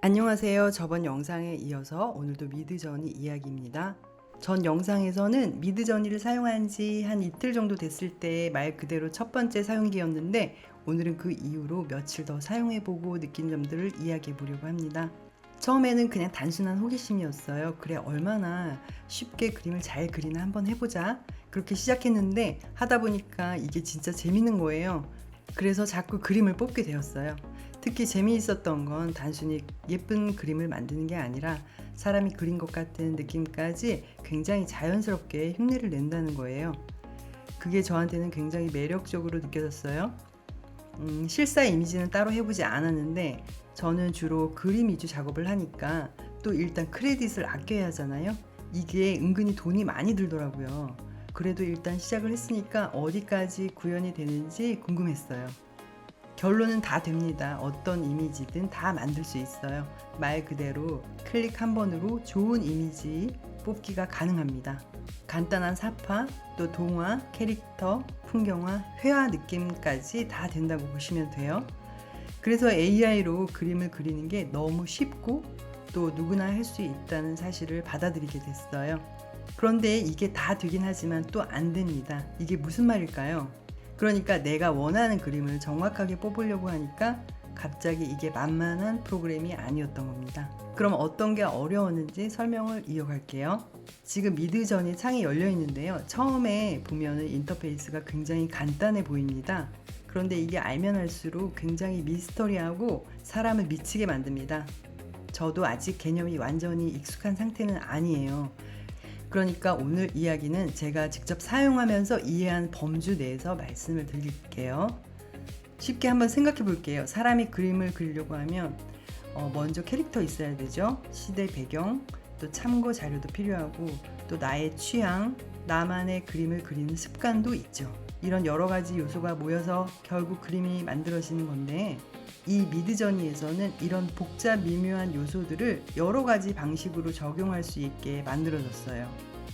안녕하세요. 저번 영상에 이어서 오늘도 미드저니 이야기입니다. 전 영상에서는 미드저니를 사용한 지 한 이틀 정도 됐을 때 말 그대로 첫 번째 사용기였는데, 오늘은 그 이후로 며칠 더 사용해보고 느낀 점들을 이야기해 보려고 합니다. 처음에는 그냥 단순한 호기심이었어요. 그래, 얼마나 쉽게 그림을 잘 그리나 한번 해보자, 그렇게 시작했는데 하다 보니까 이게 진짜 재밌는 거예요. 그래서 자꾸 그림을 뽑게 되었어요. 특히 재미있었던 건 단순히 예쁜 그림을 만드는 게 아니라 사람이 그린 것 같은 느낌까지 굉장히 자연스럽게 흉내를 낸다는 거예요. 그게 저한테는 굉장히 매력적으로 느껴졌어요. 실사 이미지는 따로 해보지 않았는데, 저는 주로 그림 위주 작업을 하니까 또 일단 크레딧을 아껴야 하잖아요. 이게 은근히 돈이 많이 들더라고요. 그래도 일단 시작을 했으니까 어디까지 구현이 되는지 궁금했어요. 결론은 다 됩니다. 어떤 이미지든 다 만들 수 있어요. 말 그대로 클릭 한 번으로 좋은 이미지 뽑기가 가능합니다. 간단한 사파, 또 동화, 캐릭터, 풍경화, 회화 느낌까지 다 된다고 보시면 돼요. 그래서 AI로 그림을 그리는 게 너무 쉽고 또 누구나 할 수 있다는 사실을 받아들이게 됐어요. 그런데 이게 다 되긴 하지만 또 안 됩니다. 이게 무슨 말일까요? 그러니까 내가 원하는 그림을 정확하게 뽑으려고 하니까 갑자기 이게 만만한 프로그램이 아니었던 겁니다. 그럼 어떤 게 어려웠는지 설명을 이어갈게요. 지금 미드저니 창이 열려 있는데요. 처음에 보면은 인터페이스가 굉장히 간단해 보입니다. 그런데 이게 알면 할수록 굉장히 미스터리하고 사람을 미치게 만듭니다. 저도 아직 개념이 완전히 익숙한 상태는 아니에요. 그러니까 오늘 이야기는 제가 직접 사용하면서 이해한 범주 내에서 말씀을 드릴게요. 쉽게 한번 생각해 볼게요. 사람이 그림을 그리려고 하면 먼저 캐릭터 있어야 되죠. 시대 배경, 또 참고 자료도 필요하고, 또 나의 취향, 나만의 그림을 그리는 습관도 있죠. 이런 여러 가지 요소가 모여서 결국 그림이 만들어지는 건데, 이 미드저니에서는 이런 복잡 미묘한 요소들을 여러 가지 방식으로 적용할 수 있게 만들어졌어요.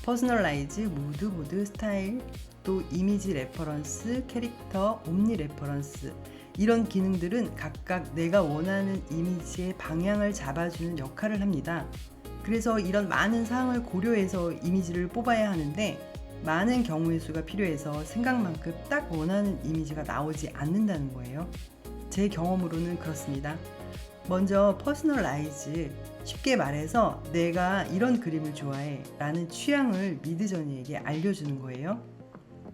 퍼스널라이즈, 무드 보드, 스타일, 또 이미지 레퍼런스, 캐릭터, 옴니 레퍼런스, 이런 기능들은 각각 내가 원하는 이미지의 방향을 잡아주는 역할을 합니다. 그래서 이런 많은 사항을 고려해서 이미지를 뽑아야 하는데, 많은 경우의 수가 필요해서 생각만큼 딱 원하는 이미지가 나오지 않는다는 거예요. 제 경험으로는 그렇습니다. 먼저 퍼스널라이즈, 쉽게 말해서 내가 이런 그림을 좋아해 라는 취향을 미드저니에게 알려주는 거예요.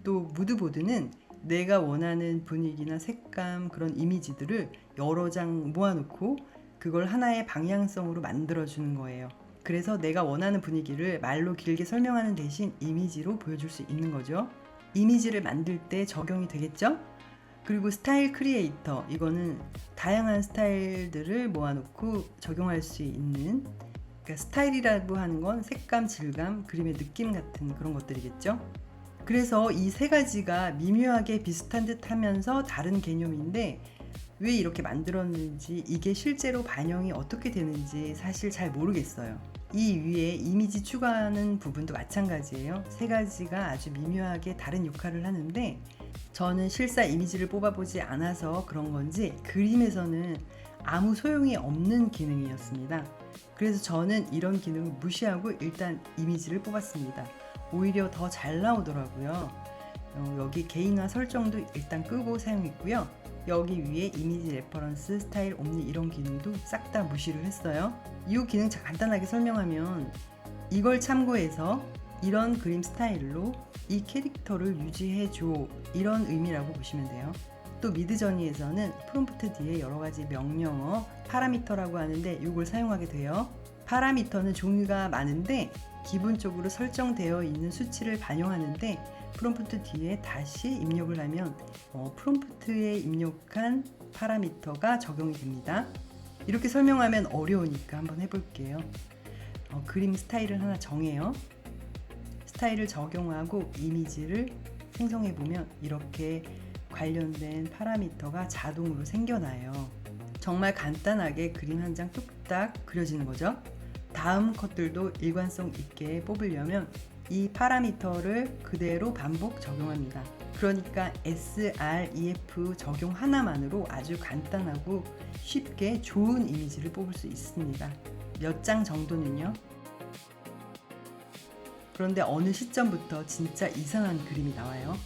또 무드보드는 내가 원하는 분위기나 색감, 그런 이미지들을 여러 장 모아놓고 그걸 하나의 방향성으로 만들어주는 거예요. 그래서 내가 원하는 분위기를 말로 길게 설명하는 대신 이미지로 보여줄 수 있는 거죠. 이미지를 만들 때 적용이 되겠죠? 그리고 스타일 크리에이터, 이거는 다양한 스타일들을 모아놓고 적용할 수 있는, 그러니까 스타일이라고 하는 건 색감, 질감, 그림의 느낌 같은 그런 것들이겠죠. 그래서 이 세 가지가 미묘하게 비슷한 듯 하면서 다른 개념인데, 왜 이렇게 만들었는지, 이게 실제로 반영이 어떻게 되는지 사실 잘 모르겠어요. 이 위에 이미지 추가하는 부분도 마찬가지예요. 세 가지가 아주 미묘하게 다른 역할을 하는데, 저는 실사 이미지를 뽑아보지 않아서 그런 건지 그림에서는 아무 소용이 없는 기능이었습니다. 그래서 저는 이런 기능을 무시하고 일단 이미지를 뽑았습니다. 오히려 더 잘 나오더라고요. 여기 개인화 설정도 일단 끄고 사용했고요. 여기 위에 이미지 레퍼런스, 스타일, 옴니 이런 기능도 싹 다 무시를 했어요. 이 기능 간단하게 설명하면, 이걸 참고해서 이런 그림 스타일로 이 캐릭터를 유지해줘, 이런 의미라고 보시면 돼요. 또 미드저니에서는 프롬프트 뒤에 여러 가지 명령어, 파라미터라고 하는데 이걸 사용하게 돼요. 파라미터는 종류가 많은데 기본적으로 설정되어 있는 수치를 반영하는데, 프롬프트 뒤에 다시 입력을 하면 프롬프트에 입력한 파라미터가 적용이 됩니다. 이렇게 설명하면 어려우니까 한번 해볼게요. 그림 스타일을 하나 정해요. 스타일을 적용하고 이미지를 생성해보면 이렇게 관련된 파라미터가 자동으로 생겨나요. 정말 간단하게 그림 한 장 뚝딱 그려지는 거죠. 다음 컷들도 일관성 있게 뽑으려면 이 파라미터를 그대로 반복 적용합니다. 그러니까 sref 적용 하나만으로 아주 간단하고 쉽게 좋은 이미지를 뽑을 수 있습니다. 몇 장 정도는요. 그런데 어느 시점부터 진짜 이상한 그림이 나와요.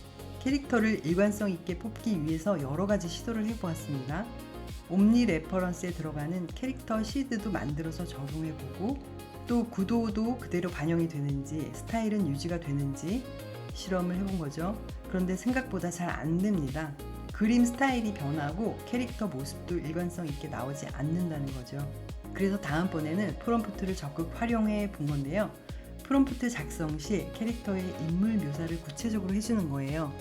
캐릭터를 일관성 있게 뽑기 위해서 여러 가지 시도를 해보았습니다. 옴니 레퍼런스에 들어가는 캐릭터 시드도 만들어서 적용해보고, 또 구도도 그대로 반영이 되는지, 스타일은 유지가 되는지 실험을 해본 거죠. 그런데 생각보다 잘 안 됩니다. 그림 스타일이 변하고 캐릭터 모습도 일관성 있게 나오지 않는다는 거죠. 그래서 다음번에는 프롬프트를 적극 활용해 본 건데요. 프롬프트 작성 시 캐릭터의 인물 묘사를 구체적으로 해주는 거예요.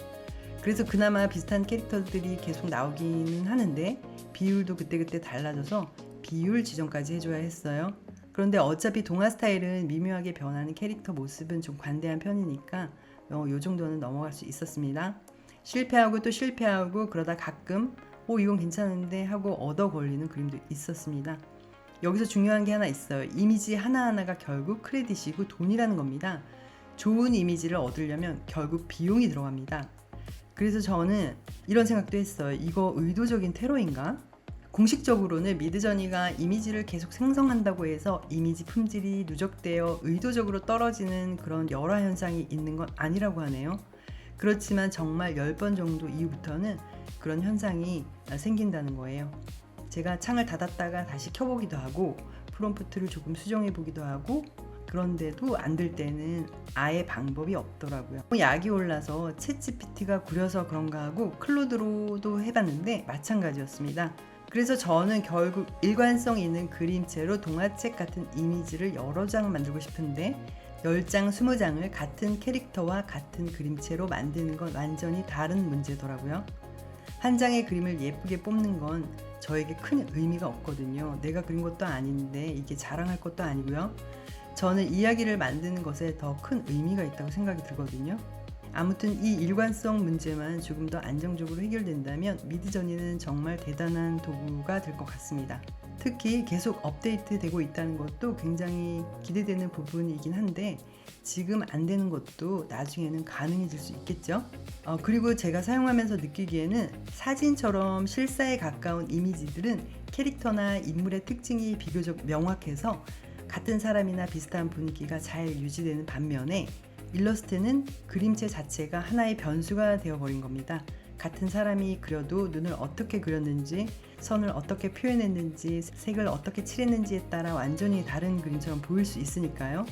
그래서 그나마 비슷한 캐릭터들이 계속 나오기는 하는데 비율도 그때그때 달라져서 비율 지정까지 해줘야 했어요. 그런데 어차피 동화 스타일은 미묘하게 변하는 캐릭터 모습은 좀 관대한 편이니까 요 정도는 넘어갈 수 있었습니다. 실패하고 또 실패하고 그러다 가끔 이건 괜찮은데 하고 얻어 걸리는 그림도 있었습니다. 여기서 중요한 게 하나 있어요. 이미지 하나하나가 결국 크레딧이고 돈이라는 겁니다. 좋은 이미지를 얻으려면 결국 비용이 들어갑니다. 그래서 저는 이런 생각도 했어요. 이거 의도적인 테러인가? 공식적으로는 미드저니가 이미지를 계속 생성한다고 해서 이미지 품질이 누적되어 의도적으로 떨어지는 그런 열화 현상이 있는 건 아니라고 하네요. 그렇지만 정말 10번 정도 이후부터는 그런 현상이 생긴다는 거예요. 제가 창을 닫았다가 다시 켜보기도 하고 프롬프트를 조금 수정해 보기도 하고, 그런데도 안 될 때는 아예 방법이 없더라고요. 약이 올라서 챗GPT가 구려서 그런가 하고 클로드로도 해봤는데 마찬가지였습니다. 그래서 저는 결국 일관성 있는 그림체로 동화책 같은 이미지를 여러 장 만들고 싶은데 10장, 20장을 같은 캐릭터와 같은 그림체로 만드는 건 완전히 다른 문제더라고요. 한 장의 그림을 예쁘게 뽑는 건 저에게 큰 의미가 없거든요. 내가 그린 것도 아닌데 이게 자랑할 것도 아니고요. 저는 이야기를 만드는 것에 더 큰 의미가 있다고 생각이 들거든요. 아무튼 이 일관성 문제만 조금 더 안정적으로 해결된다면 미드저니는 정말 대단한 도구가 될 것 같습니다. 특히 계속 업데이트 되고 있다는 것도 굉장히 기대되는 부분이긴 한데 지금 안 되는 것도 나중에는 가능해질 수 있겠죠. 그리고 제가 사용하면서 느끼기에는 사진처럼 실사에 가까운 이미지들은 캐릭터나 인물의 특징이 비교적 명확해서 같은 사람이나 비슷한 분위기가 잘 유지되는 반면에 일러스트는 그림체 자체가 하나의 변수가 되어버린 겁니다. 같은 사람이 그려도 눈을 어떻게 그렸는지, 선을 어떻게 표현했는지, 색을 어떻게 칠했는지에 따라 완전히 다른 그림처럼 보일 수 있으니까요.